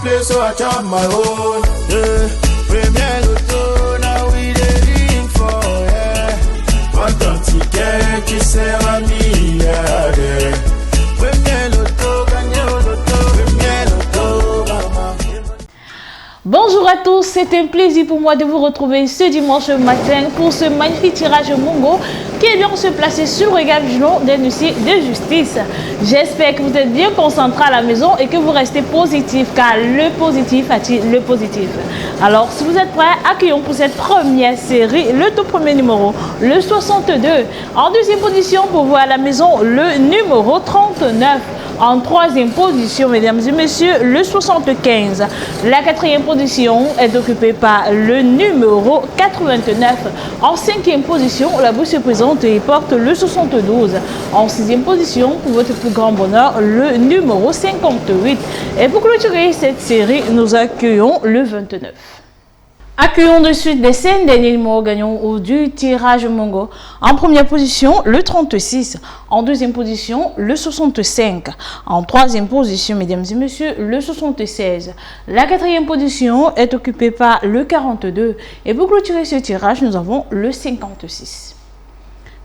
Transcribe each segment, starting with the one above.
play, so I chop my own. Yeah. Premier Loto, now we dey for, yeah. Pas ton ticket qui sert à milliardaire. Premier Loto, gagné au loto. Premier Loto, maman. Bonjour à tous, c'est un plaisir pour moi de vous retrouver ce dimanche matin pour ce magnifique tirage Mongo qui vient se placer sur le gabelon d'un huissier de justice. J'espère que vous êtes bien concentrés à la maison et que vous restez positif car le positif attire le positif. Alors si vous êtes prêts, accueillons pour cette première série le tout premier numéro, le 62. En deuxième position pour voir à la maison le numéro 39. En troisième position, mesdames et messieurs, le 75. La quatrième position est occupée par le numéro 89. En cinquième position, la bourse se présente et porte le 72. En sixième position, pour votre plus grand bonheur, le numéro 58. Et pour clôturer cette série, nous accueillons le 29. Accueillons de suite les 5 derniers numéros gagnants du tirage Mongo. En première position, le 36. En deuxième position, le 65. En troisième position, mesdames et messieurs, le 76. La quatrième position est occupée par le 42. Et pour clôturer ce tirage, nous avons le 56.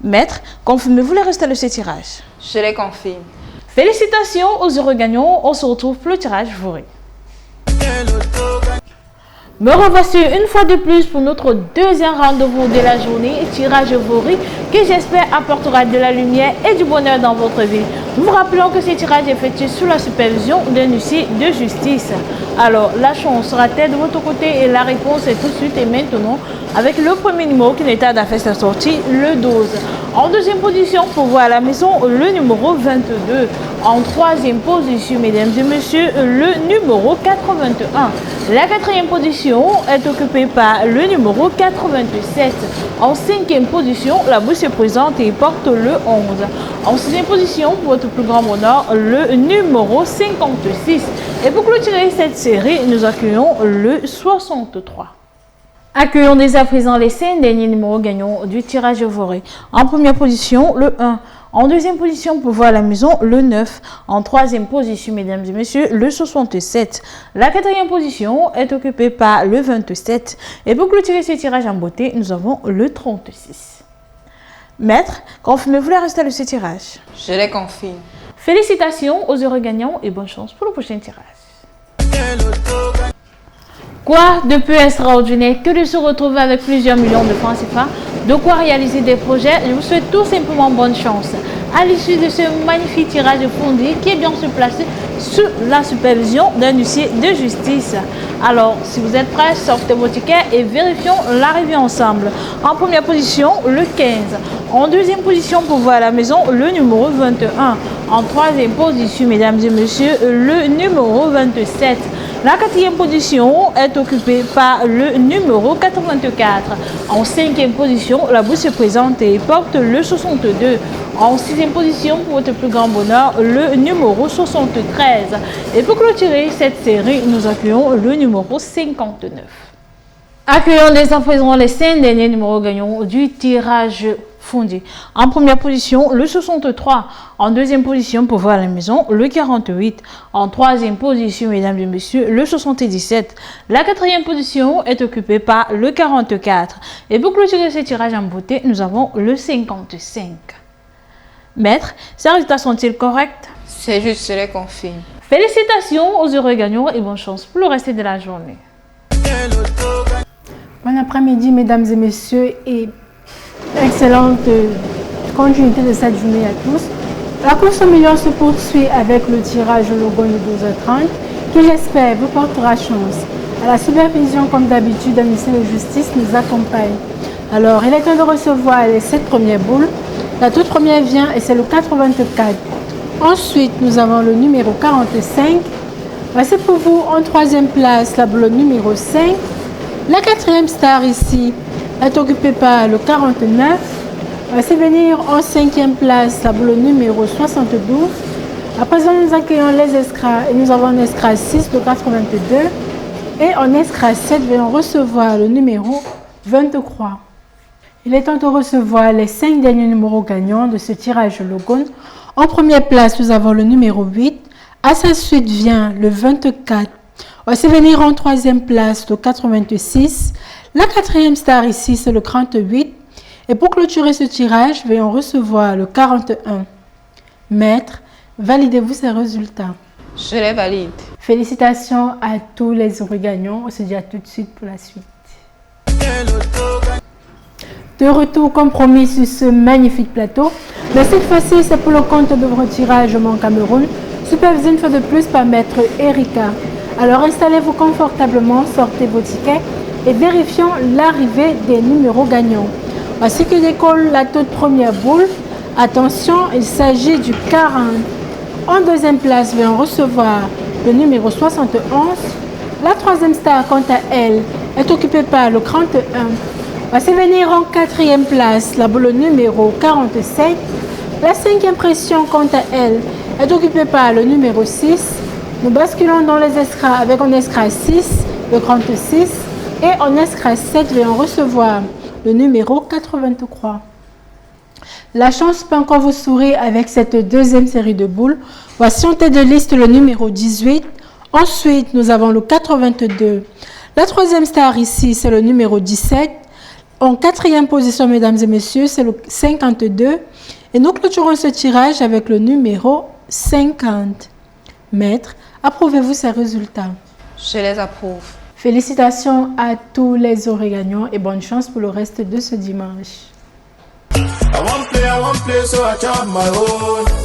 Maître, confirmez-vous les résultats de ce tirage? Je les confirme. Félicitations aux heureux gagnants. On se retrouve pour le tirage Vori. Me revoici une fois de plus pour notre deuxième rendez-vous de la journée, tirage Vori, qui j'espère apportera de la lumière et du bonheur dans votre vie. Nous vous rappelons que ce tirage est effectué sous la supervision d'un huissier de justice. Alors, la chance sera-t-elle de votre côté? Et la réponse est tout de suite et maintenant avec le premier numéro qui n'est pas à faire sa sortie, le 12. En deuxième position, pour voir à la maison, le numéro 22. En troisième position, mesdames et messieurs, le numéro 81. La quatrième position est occupée par le numéro 87. En cinquième position, la bourse se présente et porte le 11. En sixième position, pour votre plus grand bonheur, le numéro 56. Et pour clôturer cette série, nous accueillons le 63. Accueillons dès à présent les 5 derniers numéros gagnants du tirage Vori. En première position, le 1. En deuxième position, pour voir à la maison, le 9. En troisième position, mesdames et messieurs, le 67. La quatrième position est occupée par le 27. Et pour clôturer ce tirage en beauté, nous avons le 36. Maître, confirmez-vous les résultats de ce tirage? Je les confirme. Félicitations aux heureux gagnants et bonne chance pour le prochain tirage. Quoi de plus extraordinaire que de se retrouver avec plusieurs millions de francs CFA, de quoi réaliser des projets? Je vous souhaite tout simplement bonne chance à l'issue de ce magnifique tirage fourni qui est bien se placer sous la supervision d'un huissier de justice. Alors, si vous êtes prêts, sortez vos tickets et vérifions l'arrivée ensemble. En première position, le 15. En deuxième position, pour voir à la maison, le numéro 21. En troisième position, mesdames et messieurs, le numéro 27. La quatrième position est occupée par le numéro 84. En cinquième position, la bourse se présente et porte le 62. En sixième position, pour votre plus grand bonheur, le numéro 73. Et pour clôturer cette série, nous accueillons le numéro 59. Accueillons dès à présent les 5 derniers numéros gagnants du tirage fourni. En première position, le 63. En deuxième position, pour voir à la maison, le 48. En troisième position, mesdames et messieurs, le 77. La quatrième position est occupée par le 44. Et pour clôturer ce tirage en beauté, nous avons le 55. Maître, ces résultats sont-ils corrects? C'est juste, je les confirme. Félicitations aux heureux gagnants et bonne chance pour le reste de la journée. Bon après-midi, mesdames et messieurs, et excellente continuité de cette journée à tous. La course au million se poursuit avec le tirage au logo de 12h30 qui, j'espère, vous portera chance. À la supervision, comme d'habitude, un huissier de justice nous accompagne. Alors, il est temps de recevoir les 7 premières boules. La toute première vient et c'est le 84. Ensuite, nous avons le numéro 45. Voici pour vous en troisième place la boule numéro 5. La quatrième star ici est occupée par le 49. Voici venir en cinquième place la boule numéro 72. À présent, nous accueillons les escras et nous avons un escras 6 de 82. Et en escras 7, venons recevoir le numéro 23. Il est temps de recevoir les 5 derniers numéros gagnants de ce tirage Logon. En première place, nous avons le numéro 8. À sa suite vient le 24. Voici venir en troisième place le 86. La quatrième star ici, c'est le 38. Et pour clôturer ce tirage, veuillez en recevoir le 41. Maître, validez-vous ces résultats. Je les valide. Félicitations à tous les heureux gagnants. On se dit à tout de suite pour la suite. De retour comme promis sur ce magnifique plateau. Mais cette fois-ci, c'est pour le compte de votre tirage au Mont Cameroun, supervisé une fois de plus par Maître Erika. Alors installez-vous confortablement, sortez vos tickets et vérifions l'arrivée des numéros gagnants. Voici que décolle la toute première boule. Attention, il s'agit du 40. En deuxième place, vient recevoir le numéro 71. La troisième star, quant à elle, est occupée par le 31. Voici venir en quatrième place la boule numéro 47. La cinquième pression, quant à elle, est occupée par le numéro 6. Nous basculons dans les escras avec un escras 6, le 36. Et en escras 7, vient recevoir le numéro 83. La chance peut encore vous sourire avec cette deuxième série de boules. Voici en tête de liste le numéro 18. Ensuite, nous avons le 82. La troisième star ici, c'est le numéro 17. En quatrième position, mesdames et messieurs, c'est le 52. Et nous clôturons ce tirage avec le numéro 50. Maître, approuvez-vous ces résultats? Je les approuve. Félicitations à tous les heureux gagnants et bonne chance pour le reste de ce dimanche. I won't play, so I chop my own.